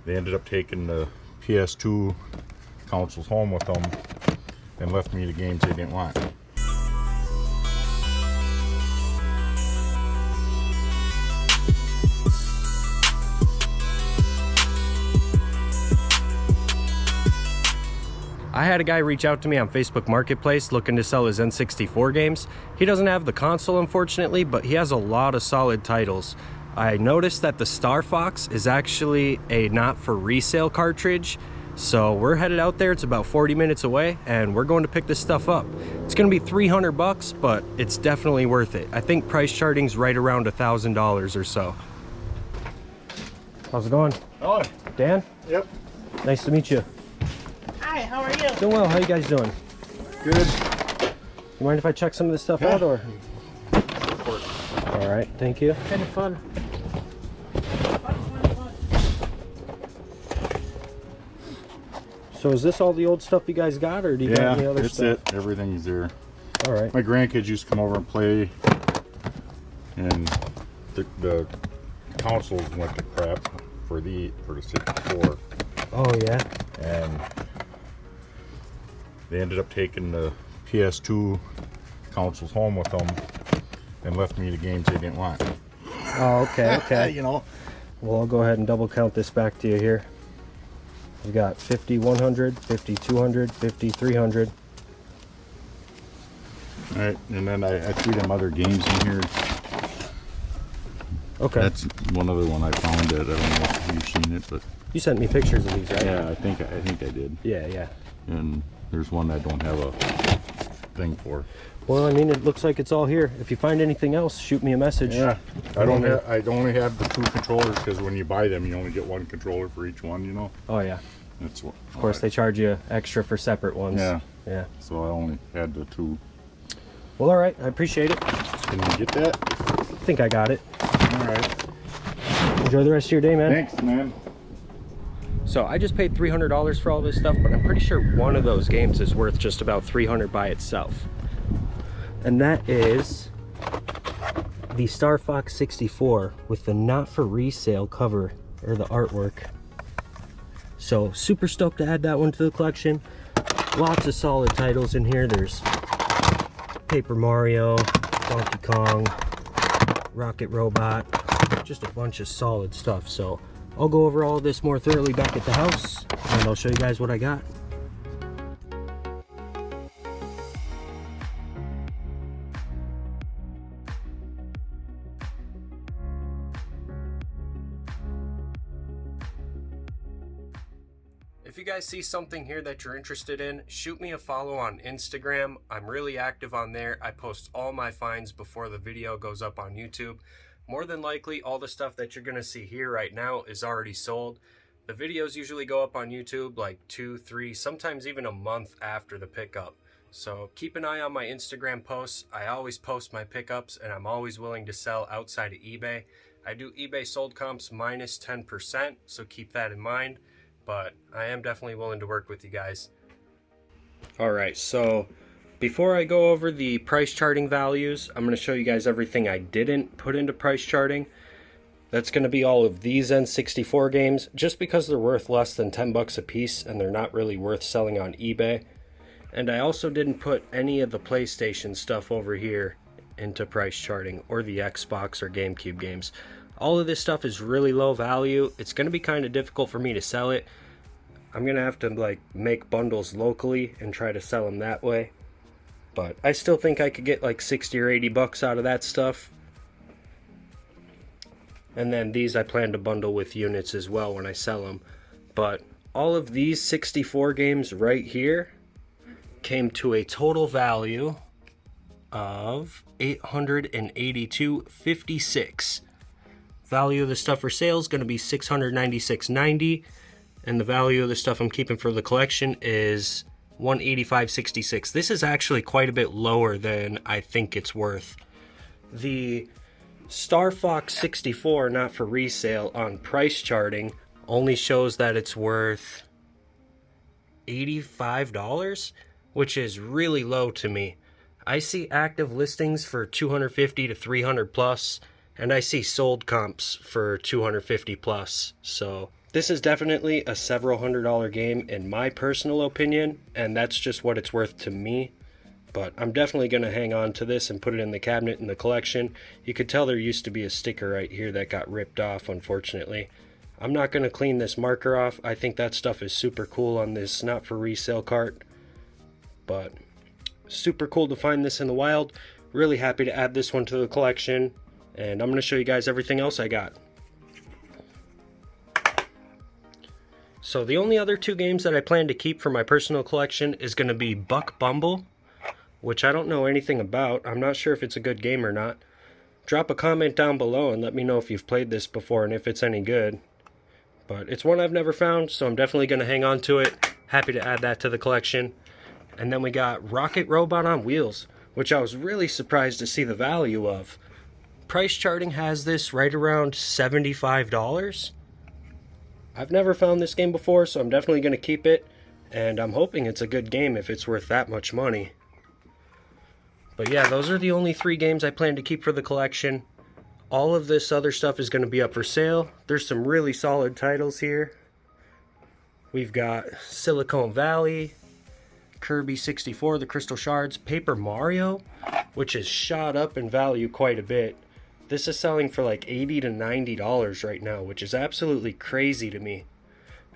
They ended up taking the PS2 consoles home with them and left me the games they didn't want. I had a guy reach out to me on Facebook Marketplace looking to sell his N64 games. He doesn't have the console, unfortunately, but he has a lot of solid titles. I noticed that the Star Fox is actually a not for resale cartridge, so we're headed out there. It's about 40 minutes away, and we're going to pick this stuff up. It's gonna be 300 bucks, but it's definitely worth it. I think price charting's right around $1,000 or so. How's it going? Oh, Dan? yep. Nice to meet you. Hi, how are you? Doing well. How you guys doing? Good. You mind if I check some of this stuff out, or? All right, thank you. Kind of fun. So is this all the old stuff you guys got, or do you got any other stuff? Yeah, that's it. Everything's there. All right. My grandkids used to come over and play, and the consoles went to crap for the 64. Oh yeah. And they ended up taking the PS2 consoles home with them and left me the games they didn't want. Oh, okay, okay. You know. Well, I'll go ahead and double count this back to you here. We got 50, 100, 50, 200, 50, 300. All right, and then I threw them other games in here. Okay. That's one other one I found that I don't know if you've seen it, but You sent me pictures of these, right? yeah, I think I did. Yeah, yeah. And there's one I don't have a thing for. Well, I mean, it looks like it's all here. If you find anything else, shoot me a message. Yeah, I only have the 2 controllers because when you buy them, you only get 1 controller for each one. You know. Oh yeah. That's what. Of course, they charge you extra for separate ones. Yeah. Yeah. So I only had the 2. Well, all right. I appreciate it. Can you get that? I think I got it. All right. Enjoy the rest of your day, man. Thanks, man. So I just paid $300 for all this stuff, but I'm pretty sure one of those games is worth just about $300 by itself. And that is the Star Fox 64 with the not for resale cover, or the artwork. So super stoked to add that one to the collection. Lots of solid titles in here. There's Paper Mario, Donkey Kong, Rocket Robot, just a bunch of solid stuff. So I'll go over all this more thoroughly back at the house, and I'll show you guys what I got. If you guys see something here that you're interested in, shoot me a follow on Instagram. I'm really active on there. I post all my finds before the video goes up on YouTube. More than likely, all the stuff that you're going to see here right now is already sold. The videos usually go up on YouTube like 2, 3, sometimes even a month after the pickup. So keep an eye on my Instagram posts. I always post my pickups, and I'm always willing to sell outside of eBay. I do eBay sold comps minus 10%, so keep that in mind. But I am definitely willing to work with you guys. Alright, so before I go over the price charting values, I'm going to show you guys everything I didn't put into price charting. That's going to be all of these N64 games, just because they're worth less than 10 bucks a piece and they're not really worth selling on eBay. And I also didn't put any of the PlayStation stuff over here into price charting, or the Xbox or GameCube games. All of this stuff is really low value. It's going to be kind of difficult for me to sell it. I'm going to have to like make bundles locally and try to sell them that way. But I still think I could get like 60 or 80 bucks out of that stuff. And then these I plan to bundle with units as well when I sell them. But all of these 64 games right here came to a total value of $882.56. Value of the stuff for sale is going to be $696.90, and the value of the stuff I'm keeping for the collection is $185.66. This is actually quite a bit lower than I think it's worth. The Star Fox 64 not for resale on price charting only shows that it's worth $85, which is really low to me. I see active listings for 250 to 300 plus, and I see sold comps for 250 plus. So This is definitely a several $100 game in my personal opinion, and that's just what it's worth to me. But I'm definitely going to hang on to this and put it in the cabinet in the collection. You could tell there used to be a sticker right here that got ripped off, unfortunately. I'm not going to clean this marker off. I think that stuff is super cool on this not for resale cart. But super cool to find this in the wild. Really happy to add this one to the collection. And I'm going to show you guys everything else I got. So the only other two games that I plan to keep for my personal collection is going to be Buck Bumble, which I don't know anything about. I'm not sure if it's a good game or not. Drop a comment down below and let me know if you've played this before and if it's any good. But it's one I've never found, so I'm definitely going to hang on to it. Happy to add that to the collection. And then we got Rocket Robot on Wheels, which I was really surprised to see the value of. Price charting has this right around $75. I've never found this game before, so I'm definitely going to keep it. And I'm hoping it's a good game if it's worth that much money. But yeah, those are the only three games I plan to keep for the collection. All of this other stuff is going to be up for sale. There's some really solid titles here. We've got Silicon Valley, Kirby 64, The Crystal Shards, Paper Mario, which is shot up in value quite a bit. This is selling for like $80 to $90 right now, which is absolutely crazy to me.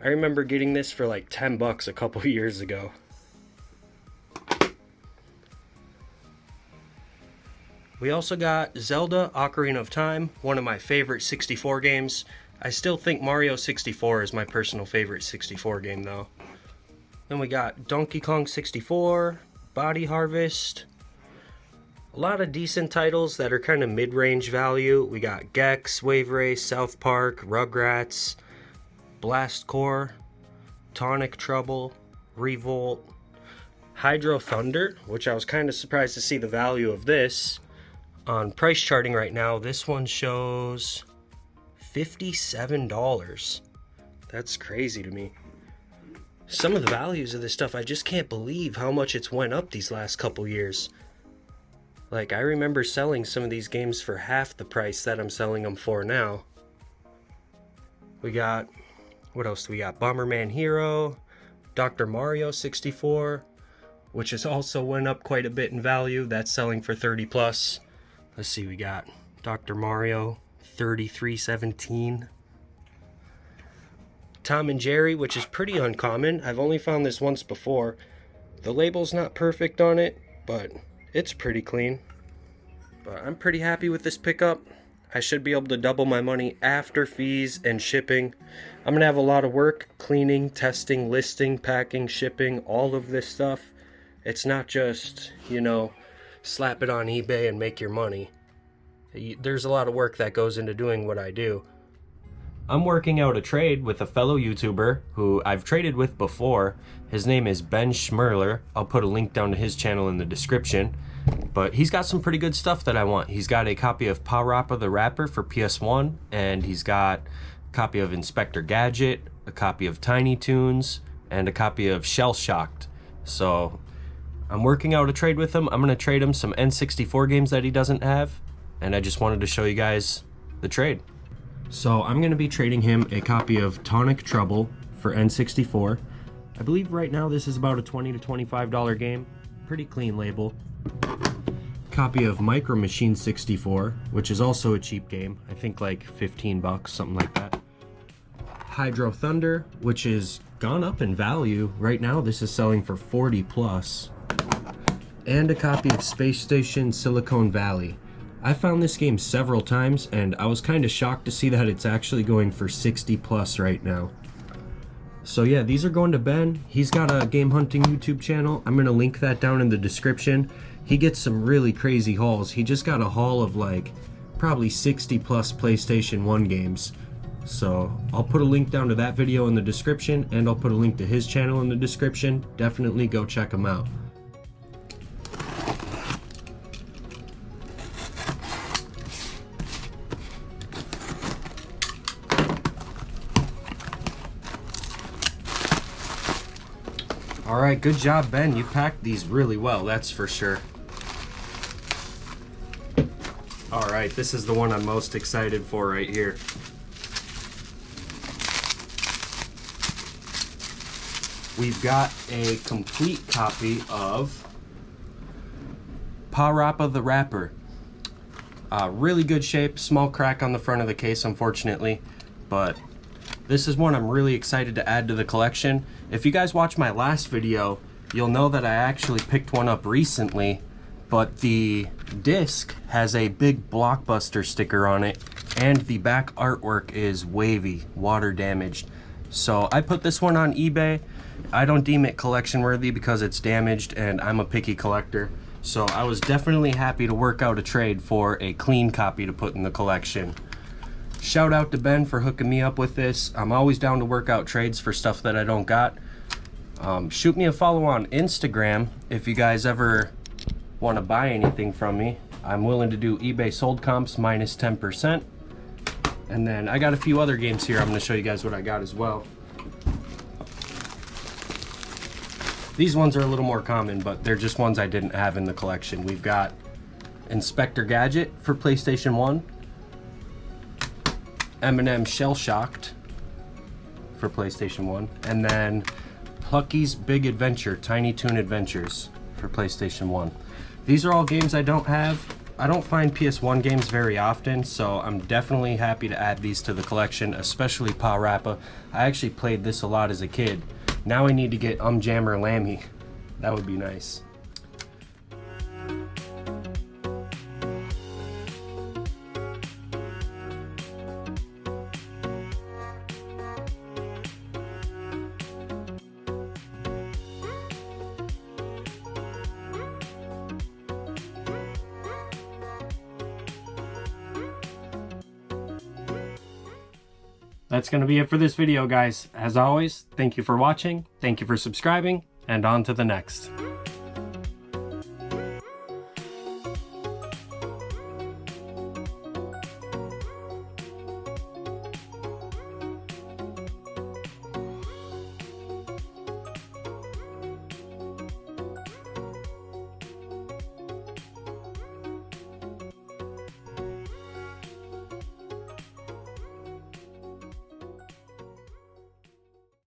I remember getting this for like 10 bucks a couple years ago. We also got Zelda Ocarina of Time, one of my favorite 64 games. I still think Mario 64 is my personal favorite 64 game though. Then we got Donkey Kong 64, Body Harvest. A lot of decent titles that are kind of mid-range value. We got Gex, Wave Race, South Park, Rugrats, Blast Corps, Tonic Trouble, Revolt, Hydro Thunder, which I was kind of surprised to see the value of this. On price charting right now, this one shows $57. That's crazy to me. Some of the values of this stuff, I just can't believe how much it's went up these last couple years. Like, I remember selling some of these games for half the price that I'm selling them for now. We got, what else do we got? Bomberman Hero, Dr. Mario 64, which has also went up quite a bit in value. That's selling for 30 plus. Let's see, we got Dr. Mario 3317. Tom and Jerry, which is pretty uncommon. I've only found this once before. The label's not perfect on it, but it's pretty clean. But I'm pretty happy with this pickup. I should be able to double my money after fees and shipping. I'm going to have a lot of work cleaning, testing, listing, packing, shipping, all of this stuff. It's not just, you know, slap it on eBay and make your money. There's a lot of work that goes into doing what I do. I'm working out a trade with a fellow YouTuber who I've traded with before. His name is Ben Schmerler. I'll put a link down to his channel in the description. But he's got some pretty good stuff that I want. He's got a copy of Parappa the Rapper for PS1, and he's got a copy of Inspector Gadget, a copy of Tiny Toons, and a copy of Shell Shocked. So I'm working out a trade with him. I'm going to trade him some N64 games that he doesn't have, and I just wanted to show you guys the trade. So I'm going to be trading him a copy of Tonic Trouble for N64. I believe right now this is about a $20 to $25 game. Pretty clean label. Copy of Micro Machine 64, which is also a cheap game. I think like 15 bucks, something like that. Hydro Thunder, which is gone up in value. Right now this is selling for 40 plus. And a copy of Space Station Silicon Valley. I found this game several times and I was kind of shocked to see that it's actually going for 60 plus right now. So yeah, these are going to Ben. He's got a game hunting YouTube channel. I'm going to link that down in the description. He gets some really crazy hauls. He just got a haul of like probably 60 plus PlayStation 1 games. So I'll put a link down to that video in the description, and I'll put a link to his channel in the description. Definitely go check him out. Alright, good job, Ben. You packed these really well, that's for sure. Alright, this is the one I'm most excited for right here. we've got a complete copy of Parappa the Rapper. Really good shape, small crack on the front of the case, unfortunately, but this is one I'm really excited to add to the collection. If you guys watch my last video, you'll know that I actually picked one up recently, but the disc has a big Blockbuster sticker on it, and the back artwork is wavy, water damaged. So I put this one on eBay. I don't deem it collection worthy because it's damaged, and I'm a picky collector. So I was definitely happy to work out a trade for a clean copy to put in the collection. Shout out to Ben for hooking me up with this. I'm always down to work out trades for stuff that I don't got. Shoot me a follow on Instagram if you guys ever want to buy anything from me. I'm willing to do eBay sold comps minus 10%. And then I got a few other games here. I'm going to show you guys what I got as well. These ones are a little more common, but they're just ones I didn't have in the collection. We've got Inspector Gadget for PlayStation 1. M&M Shell Shocked for PlayStation 1. And then Plucky's Big Adventure, Tiny Toon Adventures for PlayStation 1. These are all games I don't have. I don't find PS1 games very often, so I'm definitely happy to add these to the collection, especially Parappa. I actually played this a lot as a kid. Now I need to get Jammer Lammy. That would be nice. That's going to be it for this video, guys. As always, thank you for watching, thank you for subscribing, and on to the next.